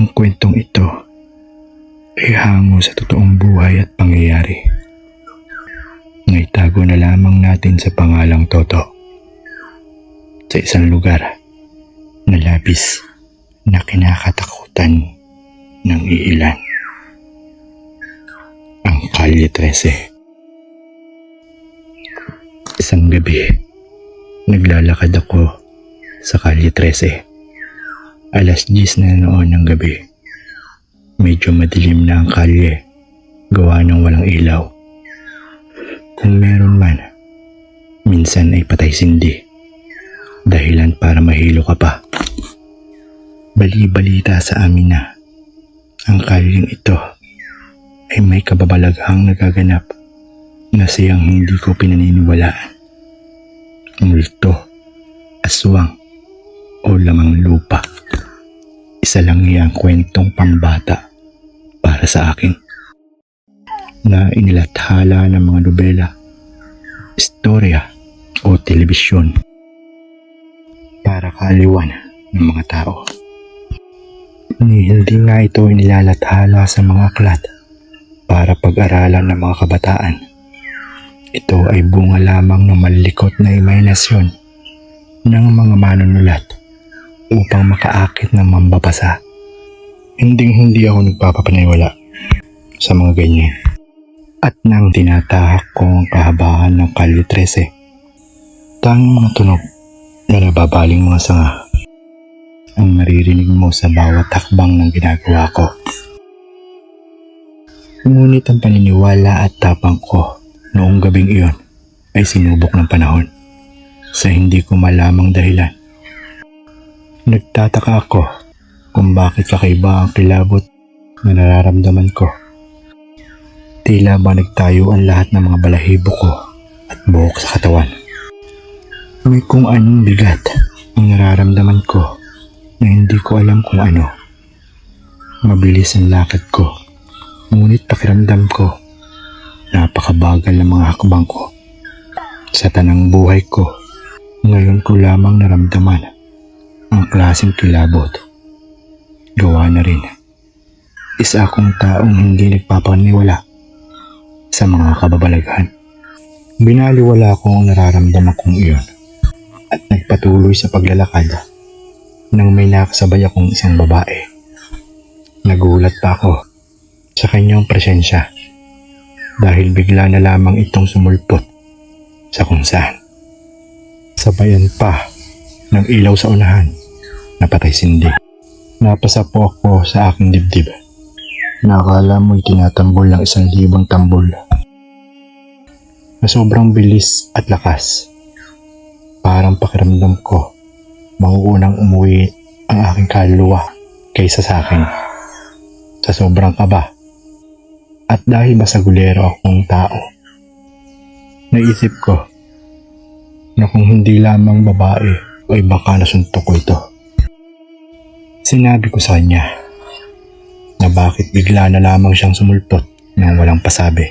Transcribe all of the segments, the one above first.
Ang kwentong ito ay hango sa totoong buhay at pangyayari na itago na lamang natin sa pangalang Toto sa isang lugar na labis na kinakatakutan ng iilan. Ang Kalye 13. Isang gabi, naglalakad ako sa Kalye 13. Alas 10 na noon ng gabi. Medyo madilim na ang kalye, gawa ng walang ilaw. Kung meron man, minsan ay patay sindi. Dahilan para mahilo ka pa. Bali-balita sa amin na ang kalyeng ito ay may kababalaghang nagaganap na siyang hindi ko pinaniniwalaan. Multo, aswang, o lamang lupa. Isa lang iyang kwentong pambata para sa akin na inilathala ng mga nobela, istorya o telebisyon para kaaliwan ng mga tao. Hindi nga ito inilalathala sa mga aklat para pag-aralan ng mga kabataan. Ito ay bunga lamang ng malilikot na imahinasyon ng mga manunulat upang makaakit ng mambabasa. Hindi ako nagpapapaniwala sa mga ganyan. At nang tinatahak ko ang kahabaan ng Kalye 13, tanging mga tunog na nababaling mga sanga ang naririnig mo sa bawat hakbang ng ginagawa ko. Ngunit ang paniniwala at tapang ko noong gabing iyon ay sinubok ng panahon sa hindi ko malamang dahilan. Nagtataka ako kung bakit kakaiba ang kilabot na nararamdaman ko. Tila ba nagtayo ang lahat ng mga balahibo ko at buhok sa katawan. May kung anong bigat ang nararamdaman ko na hindi ko alam kung ano. Mabilis ang lakad ko, ngunit pakiramdam ko napakabagal ng mga hakbang ko. Sa tanang buhay ko, ngayon ko lamang naramdaman ang klaseng kilabot. Gawa na rin, isa akong taong hindi nagpapaniwala sa mga kababalaghan. Binaliwala ko ang nararamdaman kong iyon at nagpatuloy sa paglalakad nang may nakasabay akong isang babae. Nagulat pa ako sa kanyang presensya dahil bigla na lamang itong sumulpot sa kung saan. Sabayan pa ng ilaw sa unahan na patay sindi. Napasa po ako sa aking dibdib. Nakala mo'y tinatambol ng 1,000 tambol. Na sobrang bilis at lakas. Parang pakiramdam ko, mauunang umuwi ang aking kaluluwa kaysa sa akin. Sa sobrang kaba. At dahil masagulero akong tao, naisip ko na kung hindi lamang babae ay baka nasuntok ko ito. Sinabi ko sa kanya na bakit bigla na lamang siyang sumulpot nang walang pasabi.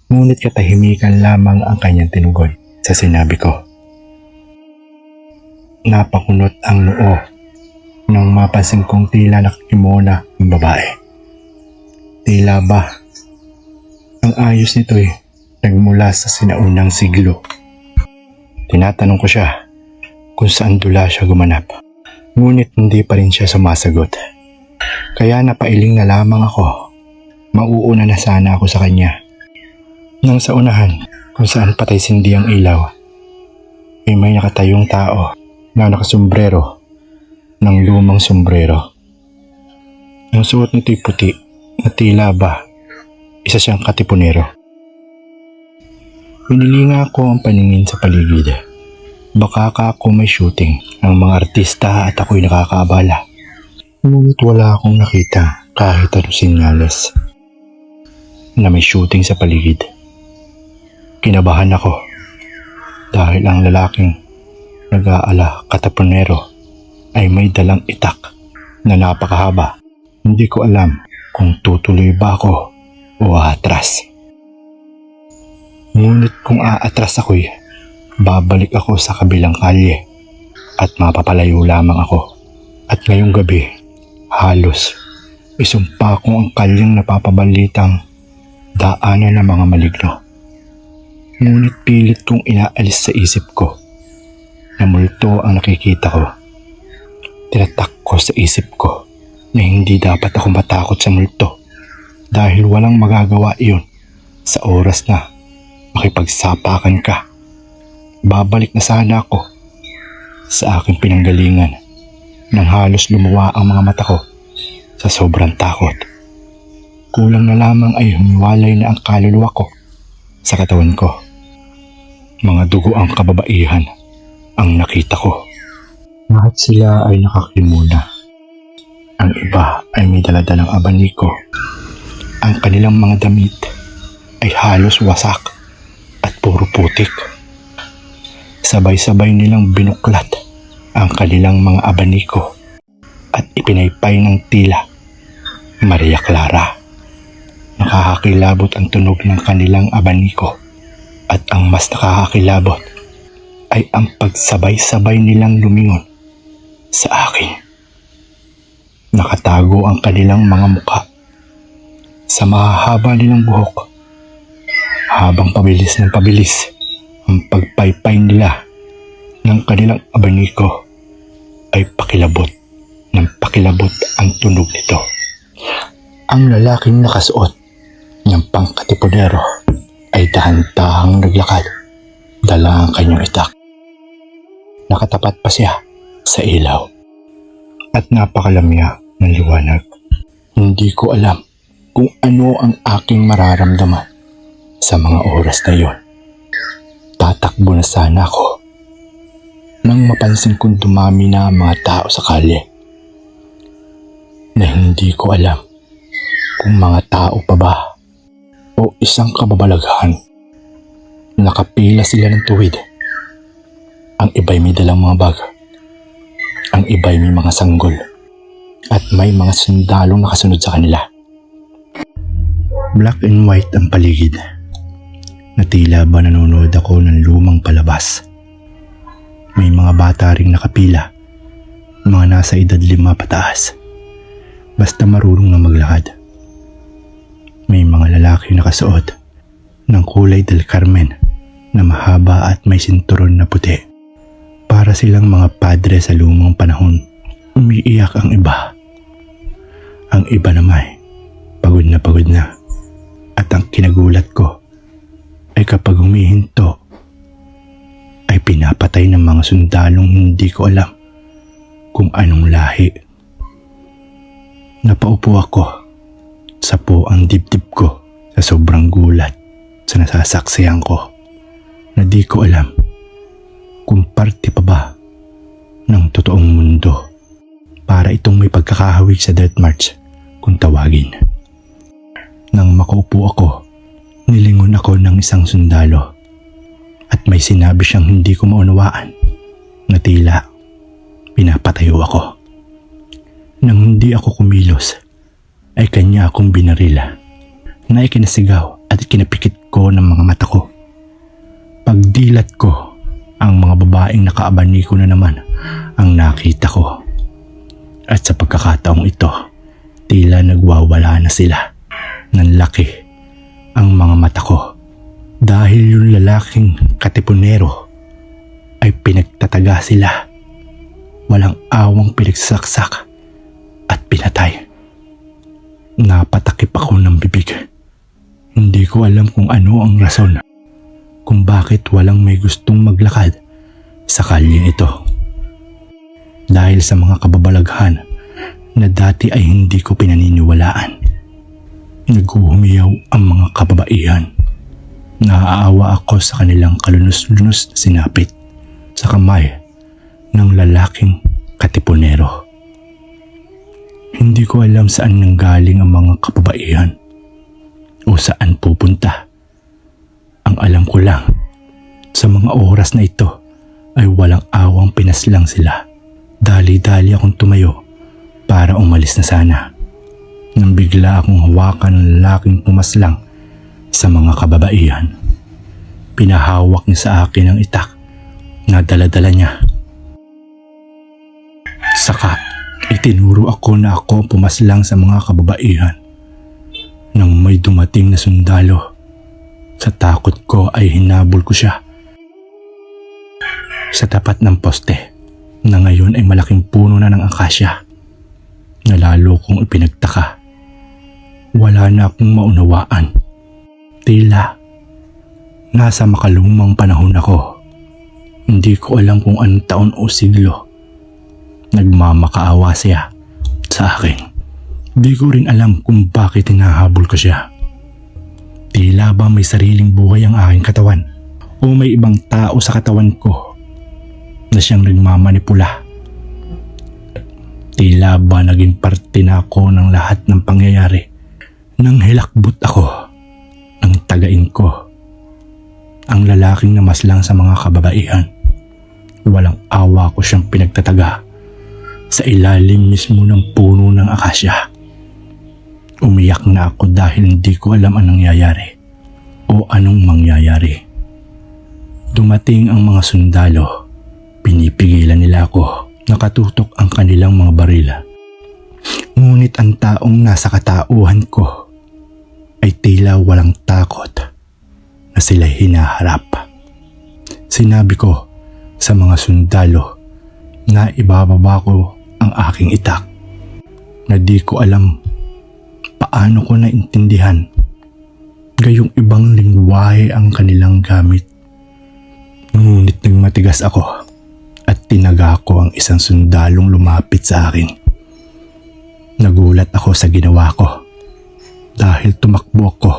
Ngunit katahimikan lamang ang kanyang tinugon sa sinabi ko. Napakunot ang noo nang mapansin kong tila nakikimona ang babae. Tila ba ang ayos nito nagmula sa sinaunang siglo. Tinatanong ko siya kung saan dula siya gumanap. Ngunit hindi pa rin siya sumasagot. Kaya napailing na lamang ako. Mauuna na sana ako sa kanya. Nang sa unahan kung saan patay sindi ang ilaw, ay may nakatayong tao na nakasombrero ng lumang sombrero. Ang suot nito'y puti na tila ba isa siyang katipunero. Pinilinga ko ang paningin sa paligid. Baka ako may shooting ng mga artista at ako'y nakakaabala. Ngunit wala akong nakita kahit anong sinyales na may shooting sa paligid. Kinabahan ako dahil ang lalaking nag-aala katapunero ay may dalang itak na napakahaba. Hindi ko alam kung tutuloy ba ako o aatras. Ngunit kung aatras ako'y babalik ako sa kabilang kalye at mapapalayo lamang ako. At ngayong gabi Halos isumpa ko ang kalyang napapabalitang daanan ng mga maligno. Ngunit pilit kong inaalis sa isip ko na multo ang nakikita ko. Tinatak ko sa isip ko na hindi dapat ako matakot sa multo dahil walang magagawa iyon sa oras na makipagsapakan ka. Babalik na sana ako sa aking pinanggalingan nang halos lumuwa ang mga mata ko sa sobrang takot. Kulang na lamang ay humiwalay na ang kaluluwa ko sa katawan ko. Mga dugo ang kababaihan ang nakita ko. Lahat sila ay nakakimuna. Ang iba ay may daladalang abaniko. Ang kanilang mga damit ay halos wasak at puro putik. Sabay-sabay nilang binuklat ang kanilang mga abaniko at ipinaypay ng tila Maria Clara. Nakakakilabot ang tunog ng kanilang abaniko at ang mas nakakakilabot ay ang pagsabay-sabay nilang lumingon sa akin. Nakatago ang kanilang mga mukha sa mahahaba nilang buhok habang pabilis ng pabilis ang pagpaypay nila ng kanilang abaniko ay pakilabot ng pakilabot ang tunog nito. Ang lalaking nakasuot ng pangkatipunero ay dahan-dahang naglakad, dala ang kanyang itak. Nakatapat pa siya sa ilaw at napakalamya ng liwanag. Hindi ko alam kung ano ang aking mararamdaman sa mga oras na iyon. Tatakbo na sana ako nang mapansin kong dumami na ang mga tao sa kalye na hindi ko alam kung mga tao pa ba o isang kababalaghan. Nakapila sila ng tuwid. Ang iba'y may dalang mga bag. Ang iba'y may mga sanggol. At may mga sundalong nakasunod sa kanila. Black and white ang paligid. Na tila ba nanonood ako ng lumang palabas. May mga bata ring nakapila. Mga nasa edad 5 pataas. Basta marunong na maglakad. May mga lalaki nakasuot ng kulay del Carmen na mahaba at may sinturon na puti. Para silang mga padre sa lumang panahon. Umiiyak ang iba. Ang iba naman pagod na. At ang kinagulat ko ay kapag humihinto ay pinapatay ng mga sundalong hindi ko alam kung anong lahi. Napaupo ako. Sapo ang dibdib ko sa sobrang gulat sa nasasaksiyan ko na di ko alam kung parte pa ba ng totoong mundo para itong may pagkakahawig sa Death March kung tawagin. Nang makaupo ako, nilingon ako ng isang sundalo at may sinabi siyang hindi ko maunawaan na tila pinapatayo ako. Nang hindi ako kumilos, ay kanya akong binarila na ikinasigaw at ikinapikit ko ng mga mata ko. Pagdilat ko, ang mga babaeng nakaabaniko na naman ang nakita ko. At sa pagkakataong ito, tila nagwawala na sila. Nanlaki ang mga mata ko dahil yung lalaking katipunero ay pinagtataga sila. Walang awang pinagsaksak at pinatay. Napatakip ako ng bibig. Hindi ko alam kung ano ang rason kung bakit walang may gustong maglakad sa kalyeng ito. Dahil sa mga kababalaghan na dati ay hindi ko pinaniniwalaan. Naghuhumiyaw ang mga kababaihan. Naaawa ako sa kanilang kalunos-lunos na sinapit sa kamay ng lalaking katipunero. Hindi ko alam saan nanggaling ang mga kababaihan o saan pupunta. Ang alam ko lang, sa mga oras na ito ay walang awang pinaslang sila. Dali-dali akong tumayo para umalis na sana. Nang bigla akong hawakan ng lalaking pumaslang sa mga kababaihan. Pinahawak niya sa akin ang itak na dala-dala niya. Saka Itinuro ako na ako ang pumaslang sa mga kababaihan. Nang may dumating na sundalo, sa takot ko ay hinabol ko siya sa tapat ng poste na ngayon ay malaking puno na ng akasya, na lalo kong ipinagtaka. Wala na akong maunawaan. Tila nasa makalumang panahon ako. Hindi ko alam kung anong taon o siglo. Nagmamakaawa siya sa akin. Di ko rin alam kung bakit hinahabol ko siya. Tila ba may sariling buhay ang aking katawan o may ibang tao sa katawan ko na siyang nagmamanipula. Tila ba naging parte na ako ng lahat ng pangyayari nang hilakbot ako ng tagain ko, ang lalaking namaslang sa mga kababaihan. Walang awa ko siyang pinagtataga sa ilalim mismo ng puno ng akasya. Umiyak na ako dahil hindi ko alam anong nangyayari o anong mangyayari. Dumating ang mga sundalo. Pinipigilan nila ako. Nakatutok ang kanilang mga baril. Ngunit ang taong nasa katauhan ko ay tila walang takot na sila'y hinaharap. Sinabi ko sa mga sundalo na ibababa ko ang aking itak, na di ko alam paano ko naintindihan, gayong ibang lingwahe ang kanilang gamit. Ngunit nagmatigas ako at tinaga ko ang isang sundalong lumapit sa akin. Nagulat ako sa ginawa ko dahil tumakbo ako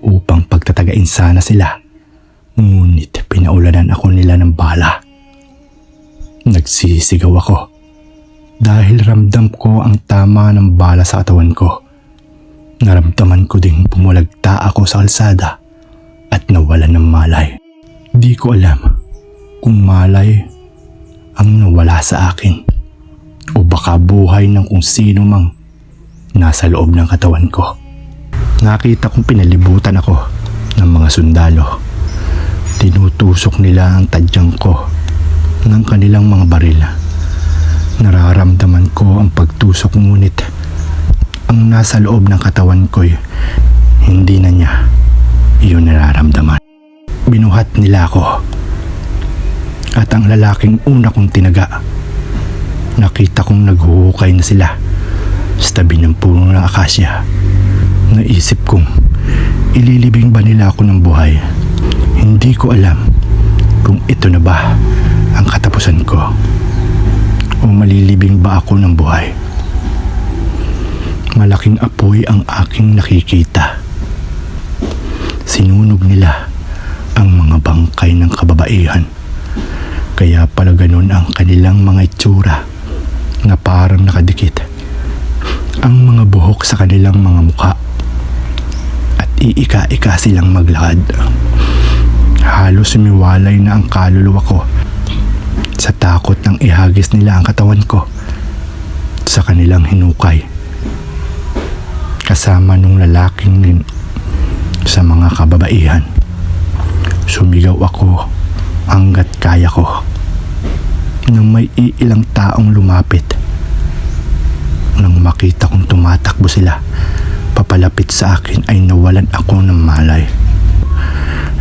upang pagtatagain sana sila, ngunit pinaulanan ako nila ng bala. Nagsisigaw ako dahil ramdam ko ang tama ng bala sa katawan ko. Naramdaman ko ding bumulagta ako sa kalsada at nawalan ng malay. Di ko alam kung malay ang nawala sa akin o baka buhay ng kung sino mang nasa loob ng katawan ko. Nakita kong pinalibutan ako ng mga sundalo. Tinutusok nila ang tadyang ko ng kanilang mga baril. Nararamdaman ko ang pagtusok, ngunit ang nasa loob ng katawan ko'y hindi na niya iyon nararamdaman. Binuhat nila ako at ang lalaking una kong tinaga, nakita kong naghuhukay na sila sa tabi ng puno ng akasya. Naisip kong ililibing ba nila ako ng buhay. Hindi ko alam kung ito na ba ang katapusan ko o malilibing ba ako ng buhay. Malaking apoy ang aking nakikita. Sinunog nila ang mga bangkay ng kababaihan. Kaya pala ganun ang kanilang mga itsura na parang nakadikit ang mga buhok sa kanilang mga mukha at iika-ika silang maglakad. Halos sumiwalay na ang kaluluwa ko sa takot ng ihagis nila ang katawan ko sa kanilang hinukay, kasama nung lalaking sa mga kababaihan. Sumigaw ako hanggat kaya ko nang may iilang taong lumapit. Nang makita kong tumatakbo sila papalapit sa akin ay nawalan ako ng malay.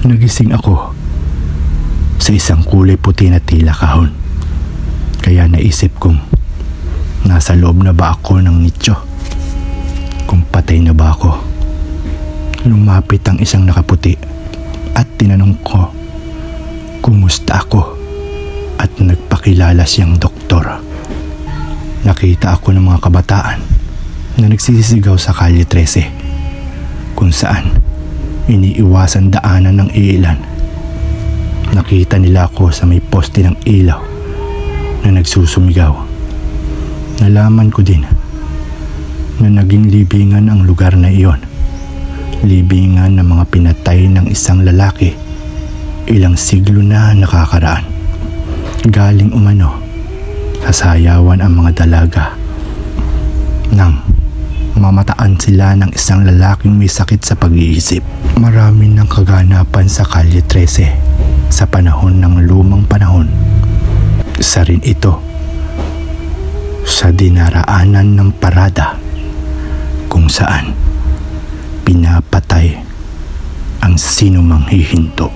Nagising ako sa isang kulay puti na tila kahon. Kaya naisip kong nasa loob na ba ako ng nicho, kung patay na ba ako. Lumapit ang isang nakaputi at tinanong ko kumusta ako at nagpakilala siyang doktor. Nakita ako ng mga kabataan na nagsisigaw sa Kalye 13 kung saan iniiwasan daanan ng ilan. Nakita nila ako sa may poste ng ilaw na nagsusumigaw. Nalaman ko din na naging libingan ang lugar na iyon. Libingan ng mga pinatay ng isang lalaki ilang siglo na nakakaraan. Galing umano sa sayawan ang mga dalaga nang mamataan sila ng isang lalaking may sakit sa pag-iisip. Marami ng kaganapan sa Kalye 13 sa panahon ng lumang panahon. Isa rin ito sa dinaraanan ng parada kung saan pinapatay ang sinumang hihinto.